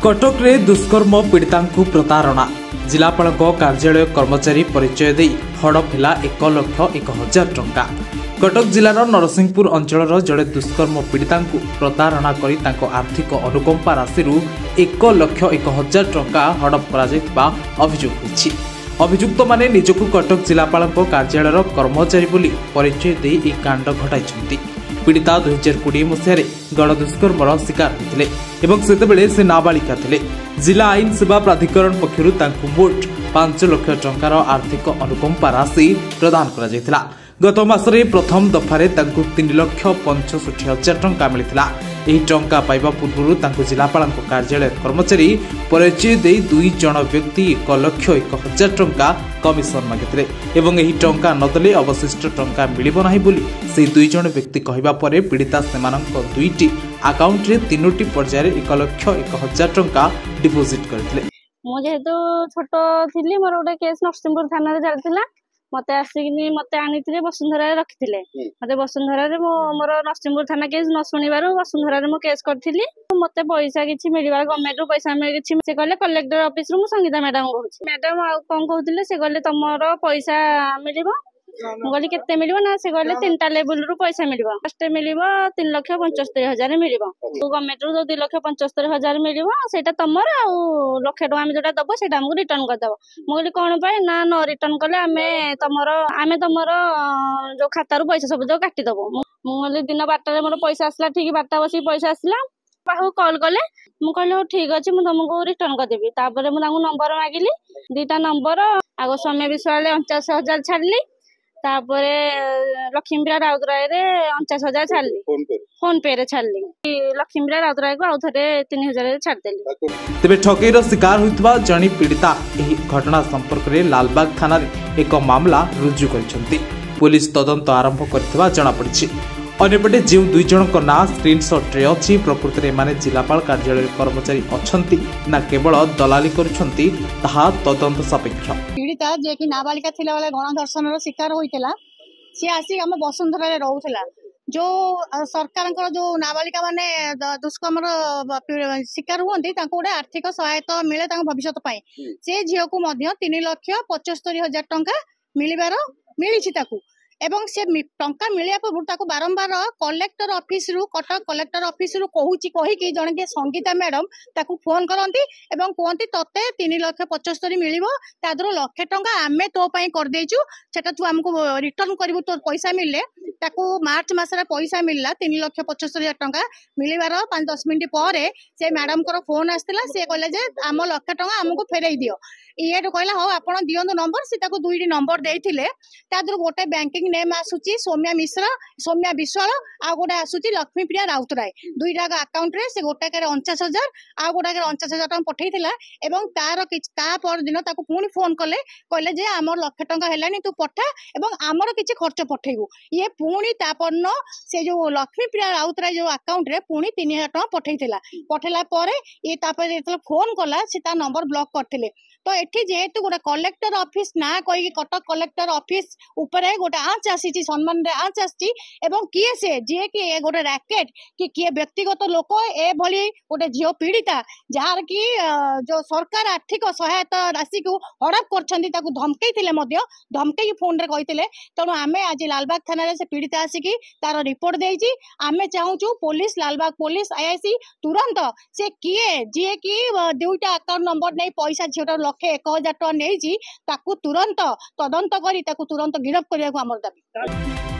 कटक रे दुष्कर्म पीड़िता प्रतारणा जिलापाल कार्यालय कर्मचारी परिचय दे हड़प है 1,01,000 टंका। कटक जिलार नरसिंहपुर अंचल जड़े दुष्कर्म पीड़िता प्रतारणा करी आर्थिक अनुकंपा राशि 1,01,000 टंका हड़प कर अभियोग होइछि। अभियुक्त माने निजकु कटक जिलापाल कार्यालय कर्मचारी बोली परिचय दे यह कांड घटाई। पीड़िता 2020 मसीह गणदुष्कर्मर शिकार होते सेतेबेले से नाबालिका थे। जिला आईन सेवा प्राधिकरण पक्षरु तांकु मोट 5 लाख टंकार आर्थिक अनुकंपा राशि प्रदान करा। गत मासरे प्रथम दफारे तांकु 3,65,000 टंका मिलिथिला। एही टंका पाइबा पूर्व तांकु जिलापाल कार्यालय कर्मचारी परिचय दे 2 जण व्यक्ति 1,01,000 टंका कमिशन मागिथिले एवं एही टंका नदेले अवशिष्ट टंका मिलिबो नाही बोली से 2 जण व्यक्ति कहिबा परे पीड़िता सेमानंक 2टी अकाउंट रे 3टी पर्याय 1,01,000 टंका डिपोजिट करथिले। मो जेहेतु छोट थिली मोर गोटे केस नरसिंहपुर थाना रे चलतिला मते आसिकनी मते आनीथिले वसुंधरा रे रखिथिले। मते वसुंधरा रे मोर नरसिंहपुर थाना केस न सुनिबारु वसुंधरा रे मो केस करथिली। मते पैसा किछि मिलिबार गवर्नमेंट रो पैसा मिल किछि से कहले कलेक्टर ऑफिस रो मु संगीता मैडम कहूछि। मैडम आ कोन कहउथिले से कहले तमरो पैसा मिलिबो। मु कहली केते मिलिबो ना से कहले 3टा लेवल रो पैसा मिलिबो। फर्स्ट मिलिबो 3,75,000 मिलिबो। गवर्नमेंट रो 2,75,000 मिलिबो सेटा तमर आ लाख टका हम जोटा दबो सेटा हमको रिटर्न कर दबो। मु कहली कोन पाए ना न रिटर्न करले आमे तमरो जो खाता रो पैसा सब जो काटी दबो। मु कहली दिन 12 रे मोर पैसा आसला ठीक 12 बसी पैसा आसला बाहु कॉल कले मु कहली ठीक अछि मु तुमको रिटर्न कर देबी। तापर मु तांको नंबर मागिली 2टा नंबर आगो समय विश्वास 49,000 छाडली। तापरे लक्ष्मीप्रिया राउतराय रे 49,000 छाडली फोन पे रे छाडली। लक्ष्मीप्रिया राउतराय को आउथरे 3,000 रे छाड देली। तेबे ठकेईर शिकार होइतबा जणी पीड़िता एही घटना संपर्क रे लालबाग थाना रे एक मामला रुजु करिसंती। पुलिस तदंत आरंभ करथिबा जणा पड़िछि। अन्यपटे जो 2 जणक ना स्क्रीनशॉट रे अछि प्रकृति रे माने जिलापाल कार्यालय कर्मचारी अछंती ना केवल दलाली करूछंती ताहा तदंत सापेक्ष। पीड़िता जे कि नाबालिका थिला वाला गणधर्षण रो शिकार होइतला से आसी हम वसुंधरा रे रहउतला। जो सरकार जो नाबालिका माने दुष्कर्म शिकार हुंती तांको गोटे आर्थिक सहायता मिले तांको भविष्य पई से झियो को मध्य 3,75,000 टंका मिलिबार मिलिछि ताकू एवं से टंका मिलिया पूर्व बारंबार कलेक्टर ऑफिस रु कटक कलेक्टर ऑफिस रु कही जन के संगीता मैडम ताकू फोन करती एवं कहती तते 3,75,000 मिलिबो तादरो लाख टंका आमे तो पई कर देचु सेटा तू हमको रिटर्न करिवु तो पैसा मिलले ताकू मार्च मास रे पैसा मिलला 3,75,000 टंका मिलिबार 5-10 मिनिट परे से मैडम को फोन आस्तिला से कहले जे आम लाख टंका हमको फेरई दियो। ये कहला हो आपण दियंदु नंबर से ताकू 2टी नंबर देइथिले तादरो गोटे बैंकिंग नेम आसुची सौम्या मिश्रा सौम्या विश्वाल आ गोटे आसुची लक्ष्मीप्रिया राउतराय 2टा अकाउंट रे से गोटाके 49,000 आ गोटाके 49,000 टंका पठेइथिला एवं तार ता पर दिन ताकू पुनी फोन कले कहले जे हमर लाख टंका हेलानी तू पठा एवं हमर किछि खर्च पठेइबू। ये पुनी तापरन से जो लक्ष्मीप्रिया राउतराय जो अकाउंट रे पुनी 3,000 टंका पठेइथिला। पठेला परे ये तापर फोन कला से ता नंबर ब्लॉक करथिले। तो एठी जेहेतु गोटे कलेक्टर ऑफिस ना कही कटक कलेक्टर ऑफिस ऊपर गोटे आँच आसी सम्मान रे आँच आसी एवं किए से जे कि गोटे रैकेट कि किए व्यक्तिगत लोक ए भली गोटे झियो पीड़िता जार कि जो सरकार आर्थिक सहायता राशि को हड़प करछंती ताकू धमकैथिले मध्य धमकई फोन रे कहिथिले। तेणु आमे आज लालबाग थाना रे से पीड़िता आसिकी तार रिपोर्ट देइछि। आमे चाहूछु पुलिस लालबाग पुलिस आईआईसी तुरंत से किए जे कि 2टा अकाउंट नंबर नै पैसा झियोटा 1,01,000 टका नेइछि ताकू तुरंत तदंत करी ताकू तुरंत गिरफ्त करिया को हमर दाबी।